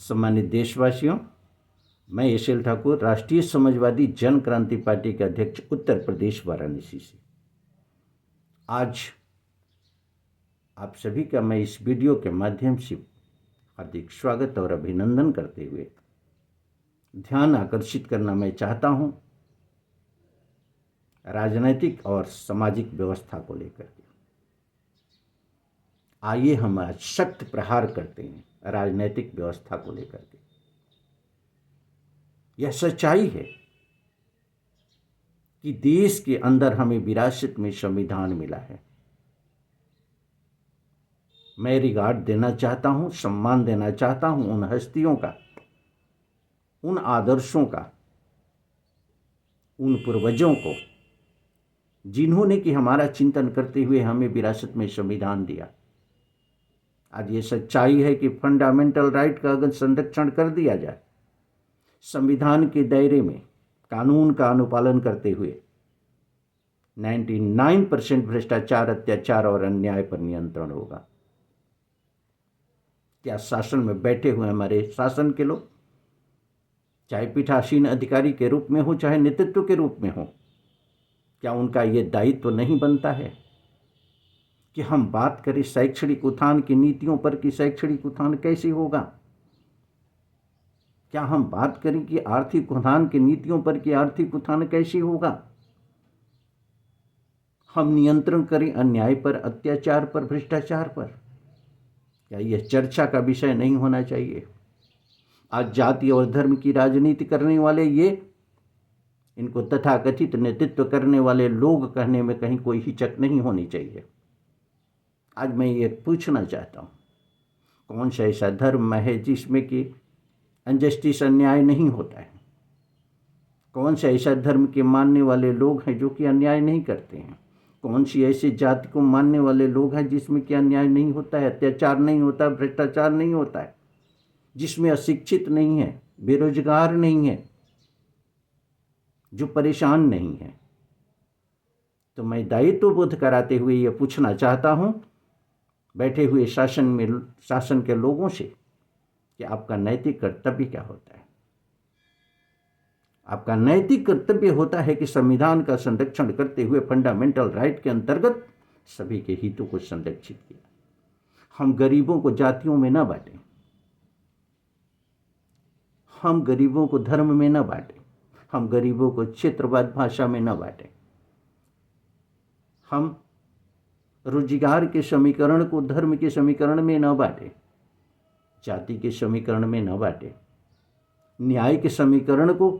सम्मानित देशवासियों, मैं एस.एल. ठाकुर, राष्ट्रीय समाजवादी जन क्रांति पार्टी के अध्यक्ष, उत्तर प्रदेश वाराणसी से। आज आप सभी का मैं इस वीडियो के माध्यम से हार्दिक स्वागत और अभिनंदन करते हुए ध्यान आकर्षित करना मैं चाहता हूं राजनीतिक और सामाजिक व्यवस्था को लेकर के। आइए हम आज सख्त प्रहार करते हैं राजनीतिक व्यवस्था को लेकर के। यह सच्चाई है कि देश के अंदर हमें विरासत में संविधान मिला है। मैं रिगार्ड देना चाहता हूं, सम्मान देना चाहता हूं उन हस्तियों का, उन आदर्शों का, उन पूर्वजों को जिन्होंने कि हमारा चिंतन करते हुए हमें विरासत में संविधान दिया। आज ये सच्चाई है कि फंडामेंटल राइट का अगर संरक्षण कर दिया जाए, संविधान के दायरे में कानून का अनुपालन करते हुए 99% भ्रष्टाचार, अत्याचार और अन्याय पर नियंत्रण होगा। क्या शासन में बैठे हुए हमारे शासन के लोग, चाहे पीठासीन अधिकारी के रूप में हो, चाहे नेतृत्व के रूप में हो, क्या उनका ये दायित्व नहीं बनता है कि हम बात करें शैक्षणिक उत्थान की नीतियों पर कि शैक्षणिक उत्थान कैसे होगा? क्या हम बात करें कि आर्थिक उत्थान की नीतियों पर कि आर्थिक उत्थान कैसे होगा? हम नियंत्रण करें अन्याय पर, अत्याचार पर, भ्रष्टाचार पर? क्या यह चर्चा का विषय नहीं होना चाहिए? आज जाति और धर्म की राजनीति करने वाले इनको तथाकथित नेतृत्व करने वाले लोग कहने में कहीं कोई हिचक नहीं होनी चाहिए। आज मैं ये पूछना चाहता हूँ, कौन सा ऐसा धर्म है जिसमें कि अनजस्टिस, अन्याय नहीं होता है? कौन सा ऐसा धर्म के मानने वाले लोग हैं जो कि अन्याय नहीं करते हैं? कौन सी ऐसी जाति को मानने वाले लोग हैं जिसमें कि अन्याय नहीं होता है, अत्याचार नहीं होता, भ्रष्टाचार नहीं होता है, जिसमें अशिक्षित नहीं है, बेरोजगार नहीं है, जो परेशान नहीं है? तो मैं दायित्व बोध कराते हुए ये पूछना चाहता हूँ बैठे हुए शासन के लोगों से कि आपका नैतिक कर्तव्य क्या होता है? आपका नैतिक कर्तव्य होता है कि संविधान का संरक्षण करते हुए फंडामेंटल राइट के अंतर्गत सभी के हितों को संरक्षित किया। हम गरीबों को जातियों में न बांटें, हम गरीबों को धर्म में न बांटें, हम गरीबों को क्षेत्रवाद भाषा में न बांटें, हम रोजगार के समीकरण को धर्म के समीकरण में न बांटें, जाति के समीकरण में न बांटें, न्याय के समीकरण को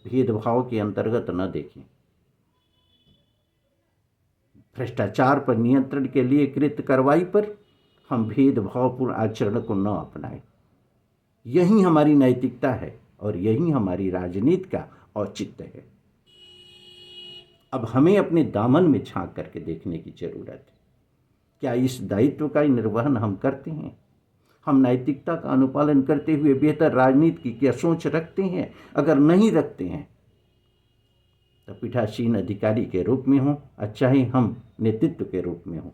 भेदभाव के अंतर्गत न देखें, भ्रष्टाचार पर नियंत्रण के लिए कृत कार्रवाई पर हम भेदभावपूर्ण आचरण को न अपनाएं। यही हमारी नैतिकता है और यही हमारी राजनीति का औचित्य है। अब हमें अपने दामन में झांक करके देखने की जरूरत है। क्या इस दायित्व का निर्वहन हम करते हैं? हम नैतिकता का अनुपालन करते हुए बेहतर राजनीति की क्या सोच रखते हैं? अगर नहीं रखते हैं तो पीठासीन अधिकारी के रूप में हो, चाहे हम नेतृत्व के रूप में हो,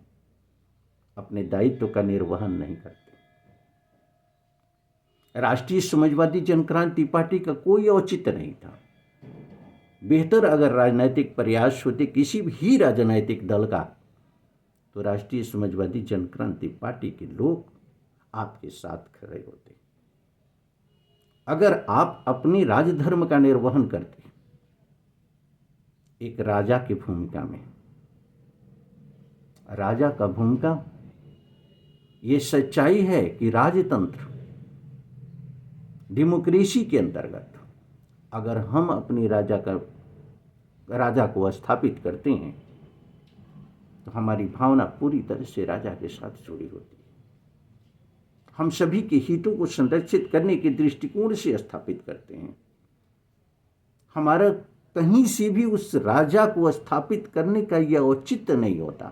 अपने दायित्व का निर्वहन नहीं करते। राष्ट्रीय समाजवादी जन क्रांति पार्टी का कोई औचित्य नहीं था। बेहतर अगर राजनीतिक प्रयास होते किसी भी राजनीतिक दल का, तो राष्ट्रीय समाजवादी जन क्रांति पार्टी के लोग आपके साथ खड़े होते। अगर आप अपने राजधर्म का निर्वहन करते एक राजा की भूमिका में, राजा का भूमिका ये सच्चाई है कि राजतंत्र डेमोक्रेसी के अंतर्गत अगर हम अपनी राजा को स्थापित करते हैं तो हमारी भावना पूरी तरह से राजा के साथ जुड़ी होती है। हम सभी के हितों को संरक्षित करने के दृष्टिकोण से स्थापित करते हैं। हमारा कहीं से भी उस राजा को स्थापित करने का यह औचित्य नहीं होता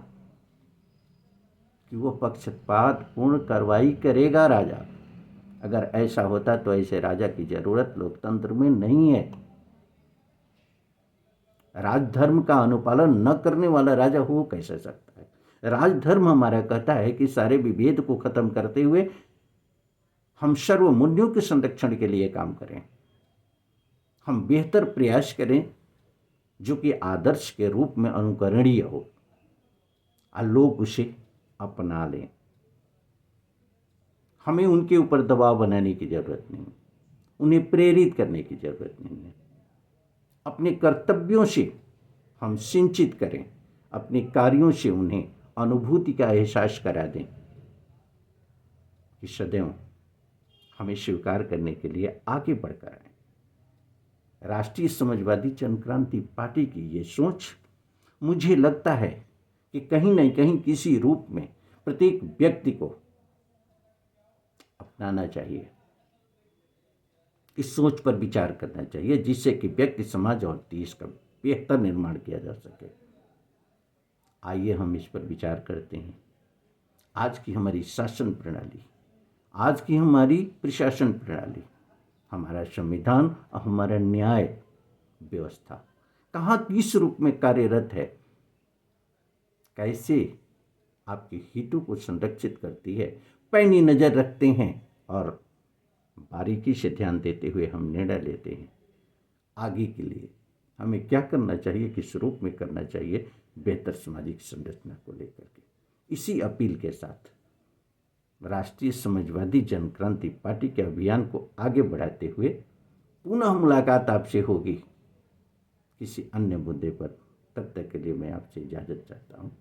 कि वो पक्षपात पूर्ण कार्रवाई करेगा राजा। अगर ऐसा होता तो ऐसे राजा की जरूरत लोकतंत्र में नहीं है। राजधर्म का अनुपालन न करने वाला राजा हो कैसे सकता है? राजधर्म हमारा कहता है कि सारे विभेद को खत्म करते हुए हम सर्वमुनियों के संरक्षण के लिए काम करें। हम बेहतर प्रयास करें जो कि आदर्श के रूप में अनुकरणीय हो और लोग उसे अपना लें। हमें उनके ऊपर दबाव बनाने की जरूरत नहीं, उन्हें प्रेरित करने की जरूरत नहीं है। अपने कर्तव्यों से हम सिंचित करें, अपने कार्यों से उन्हें अनुभूति का एहसास करा दें कि सदैव हमें स्वीकार करने के लिए आगे बढ़कर आए। राष्ट्रीय समाजवादी जनक्रांति पार्टी की ये सोच मुझे लगता है कि कहीं न कहीं किसी रूप में प्रत्येक व्यक्ति को अपनाना चाहिए। इस सोच पर विचार करना चाहिए जिससे कि व्यक्ति, समाज और देश का बेहतर निर्माण किया जा सके। आइए हम इस पर विचार करते हैं। आज की हमारी शासन प्रणाली, आज की हमारी प्रशासन प्रणाली, हमारा संविधान और हमारा न्याय व्यवस्था कहाँ किस रूप में कार्यरत है, कैसे आपके हितों को संरक्षित करती है, पैनी नज़र रखते हैं और बारीकी से ध्यान देते हुए हम निर्णय लेते हैं। आगे के लिए हमें क्या करना चाहिए, किस रूप में करना चाहिए, बेहतर सामाजिक संरचना को लेकर के। इसी अपील के साथ राष्ट्रीय समाजवादी जनक्रांति पार्टी के अभियान को आगे बढ़ाते हुए पुनः मुलाकात आपसे होगी किसी अन्य मुद्दे पर। तब तक के लिए मैं आपसे इजाज़त चाहता हूँ।